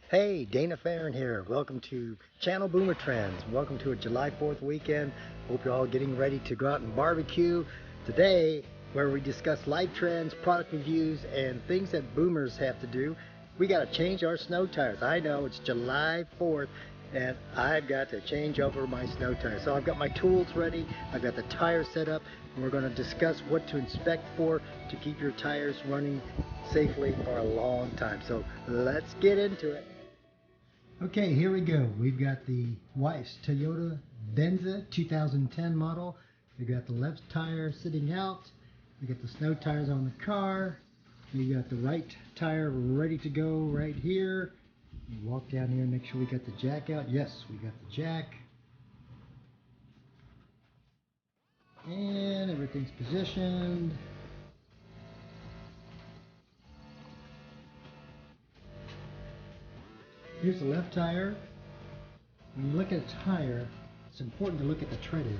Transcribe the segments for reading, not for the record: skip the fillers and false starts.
Hey, Dana Farron here. Welcome to Channel Boomer Trends. Welcome to a July 4th weekend. Hope you're all getting ready to go out and barbecue. Today, where we discuss life trends, product reviews, and things that boomers have to do, we got to change our snow tires. I know it's July 4th and I've got to change over my snow tires. So I've got my tools ready, I've got the tire set up, and we're going to discuss what to inspect for to keep your tires running safely for a long time. So let's get into it. Okay, here we go. We've got the wife's Toyota Venza 2010 model. We got the left tire sitting out. We got the snow tires on the car. We got the right tire ready to go right here. We walk down here and make sure we got the jack out. Yes, we got the jack. And everything's positioned. Here's the left tire. When you look at a tire, it's important to look at the tread area.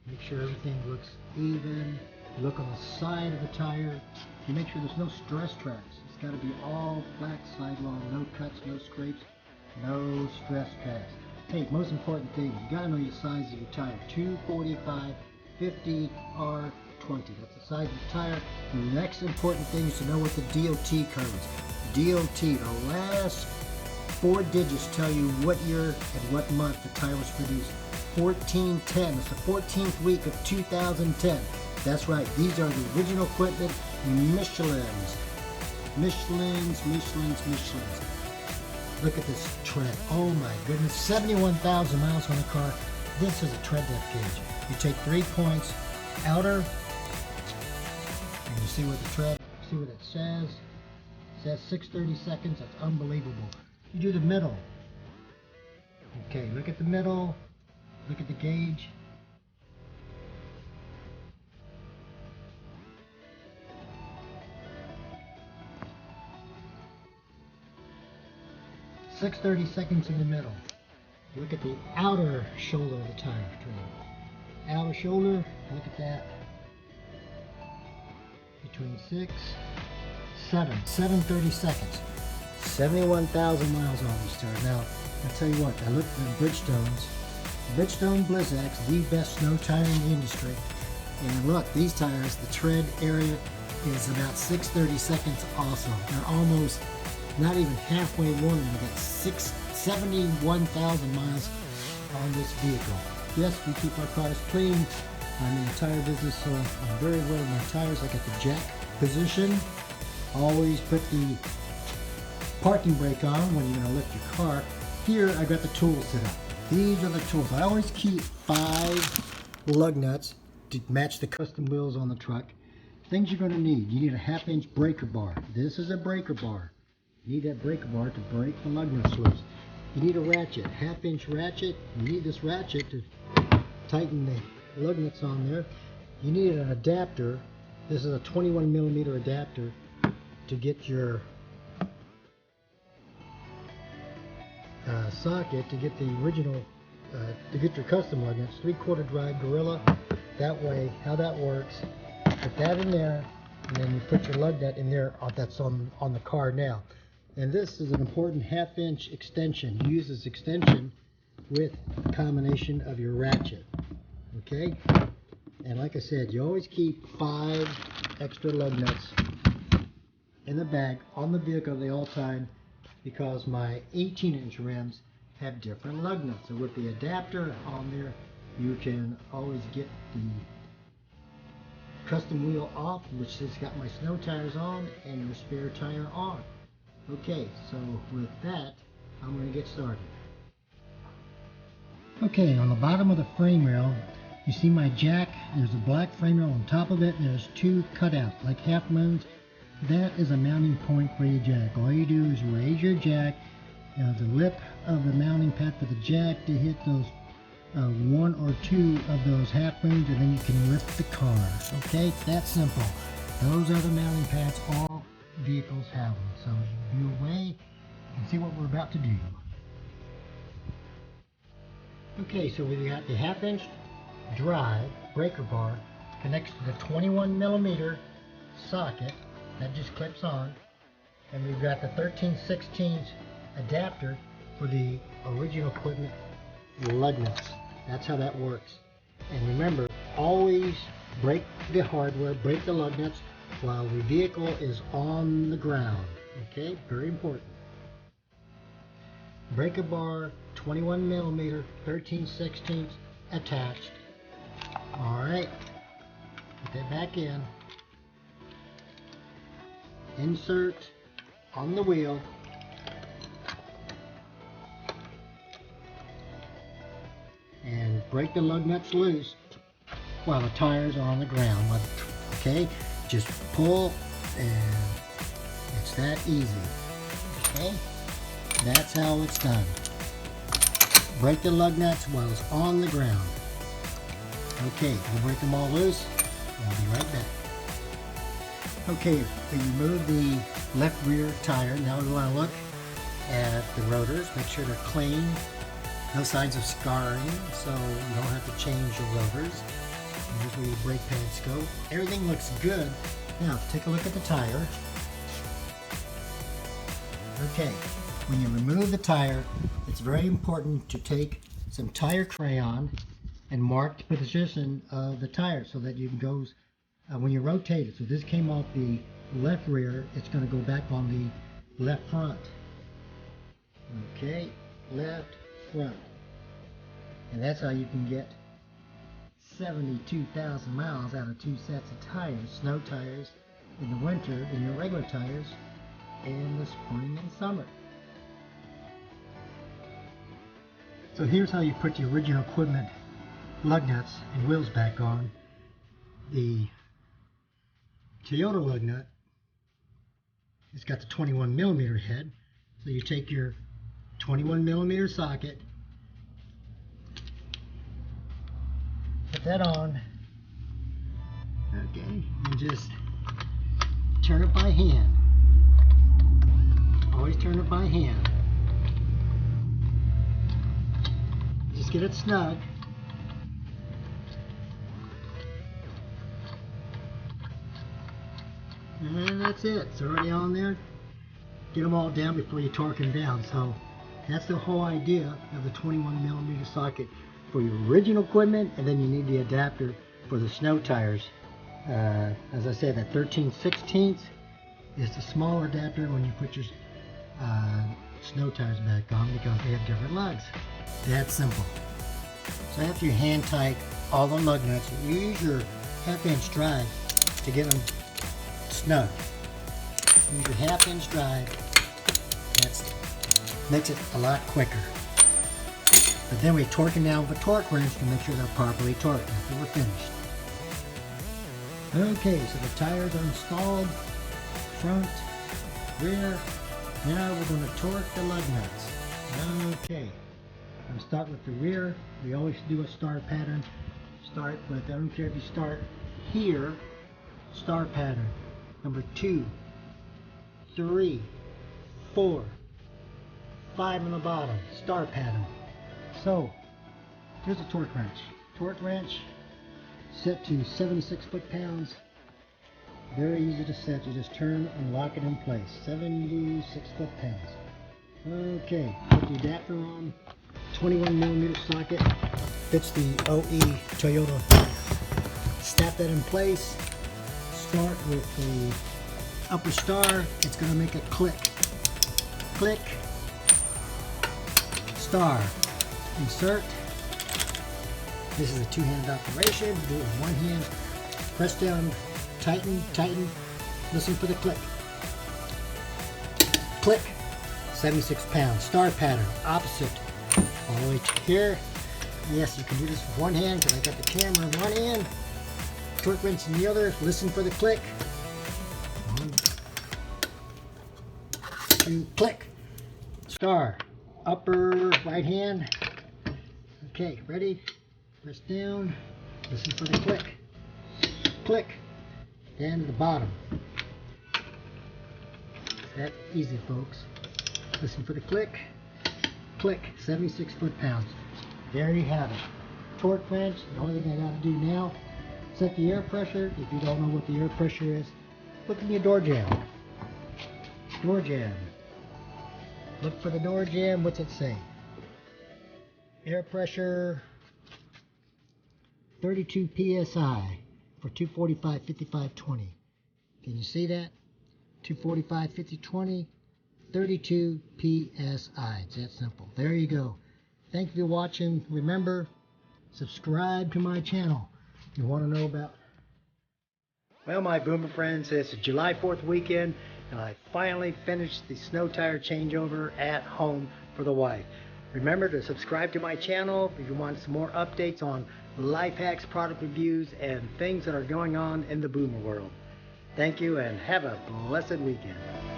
Make sure everything looks even. You look on the side of the tire. You make sure there's no stress tracks. It's got to be all flat sidewall, no cuts, no scrapes, no stress tracks. Hey, most important thing, you got to know your size of your tire. 245, 50, or 20. That's the size of the tire. The next important thing is to know what the DOT code is. DOT, the last 4 digits tell you what year and what month the tire was produced. 1410. It's the 14th week of 2010. That's right. These are the original equipment Michelins. Look at this tread. Oh my goodness. 71,000 miles on the car. This is a tread depth gauge. You take 3 points, outer, and you see what the tread, see what it says. It says 630 seconds. That's unbelievable. You do the middle. Okay, look at the middle. Look at the gauge. .630 seconds in the middle. Look at the outer shoulder of the tire tread. Outer shoulder, look at that. Between 730 seconds. 71,000 miles on this tire. Now, I'll tell you what, I looked at the Bridgestones. Bridgestone Blizzak's the best snow tire in the industry. And look, these tires, the tread area is about 630 seconds also. They're almost not even halfway worn. We got 71,000 miles on this vehicle. Yes, we keep our cars clean. I'm in the tire business, so I'm very aware of my tires. I got the jack position. Always put the parking brake on when you're going to lift your car. Here I got the tools set up. These are the tools. I always keep 5 lug nuts to match the custom wheels on the truck. Things you're going to need. You need a 1/2-inch breaker bar. This is a breaker bar. You need that breaker bar to break the lug nuts loose. You need a ratchet, 1/2-inch ratchet. You need this ratchet to tighten the lug nuts on there. You need an adapter. This is a 21mm adapter to get your socket, to get the original, to get your custom lug nuts. 3/4 drive Gorilla. That way, how that works, put that in there, and then you put your lug nut in there that's on the car now. And this is an important 1/2-inch extension. You use this extension with a combination of your ratchet. Okay? And like I said, you always keep 5 extra lug nuts in the bag on the vehicle at all time, because my 18-inch rims have different lug nuts. So with the adapter on there, you can always get the custom wheel off, which has got my snow tires on, and your spare tire on. Okay, so with that, I'm going to get started. Okay, on the bottom of the frame rail, you see my jack. There's a black frame rail on top of it, and there's 2 cutouts, like half moons. That is a mounting point for your jack. All you do is raise your jack, the lip of the mounting pad for the jack to hit those 1 or 2 of those half moons, and then you can lift the car. Okay, it's that simple. Those are the mounting pads. All vehicles have them. So you view away and see what we're about to do. Okay, so we got the 1/2-inch drive breaker bar connects to the 21mm socket that just clips on, and we've got the 13/16 adapter for the original equipment lug nuts. That's how that works. And remember, always break the hardware, break the lug nuts while the vehicle is on the ground. Okay, very important. Breaker bar, 21 millimeter, 13/16 attached. Alright, put that back in. Insert on the wheel. And break the lug nuts loose while the tires are on the ground. Okay, just pull and it's that easy. Okay, that's how it's done. Break the lug nuts while it's on the ground. Okay, we'll break them all loose and I'll be right back. Okay, we remove the left rear tire. Now we want to look at the rotors, make sure they're clean. No signs of scarring, so you don't have to change your rotors. And here's where your brake pads go. Everything looks good. Now, take a look at the tire. Okay, when you remove the tire, it's very important to take some tire crayon and mark the position of the tire so that you can go, when you rotate it. So this came off the left rear, it's going to go back on the left front. Okay, left front. And that's how you can get 72,000 miles out of 2 sets of tires. Snow tires in the winter and your regular tires in the spring and summer. So here's how you put the original equipment lug nuts and wheels back on. The Toyota lug nut, it's got the 21 millimeter head. So you take your 21 millimeter socket, put that on, okay, and just turn it by hand. Always turn it by hand. Just get it snug. And that's it. It's already on there. Get them all down before you torque them down. So that's the whole idea of the 21 millimeter socket for your original equipment, and then you need the adapter for the snow tires. As I said, that 13/16 is the smaller adapter when you put your snow tires back on, because they have different lugs. That simple. So after you hand tight all the lug nuts, you use your 1/2 inch drive to get them snug. Use your 1/2 inch drive. That makes it a lot quicker. But then we torque them down with a torque wrench to make sure they're properly torqued after we're finished. Okay, so the tires are installed, front, rear. Now we're going to torque the lug nuts. Okay, I'm going to start with the rear. We always do a star pattern. Start with, I don't care if you start here, star pattern. Number 2, 3, 4, 5 on the bottom, star pattern. So, here's a torque wrench. Torque wrench set to 76 foot-pounds. Very easy to set. You just turn and lock it in place. 76 foot-pounds. Okay, put the adapter on. 21 millimeter socket. Fits the OE Toyota. Snap that in place. Start with the upper star. It's going to make a click. Click. Star. Insert. This is a two-hand operation. Do it with one hand. Press down, tighten, tighten. Listen for the click. Click. 76 pounds. Star pattern. Opposite. All the way to here. Yes, you can do this with one hand because I got the camera in one hand. Torque wrench in the other. Listen for the click. 1, 2, click. Star. Upper right hand. Okay, ready? Press down. Listen for the click. Click. And the bottom. That's easy, folks. Listen for the click. Click. 76 foot-pounds. There you have it. Torque wrench. The only thing I got to do now, set the air pressure. If you don't know what the air pressure is, look in your door jamb. Door jamb. Look for the door jamb. What's it say? Air pressure 32 psi for 245 55 20. Can you see that? 245 50 20, 32 psi. It's that simple. There you go. Thank you for watching. Remember, subscribe to my channel if you want to know about. Well, my boomer friends, it's July 4th weekend, and I finally finished the snow tire changeover at home for the wife. Remember to subscribe to my channel if you want some more updates on life hacks, product reviews, and things that are going on in the boomer world. Thank you, and have a blessed weekend.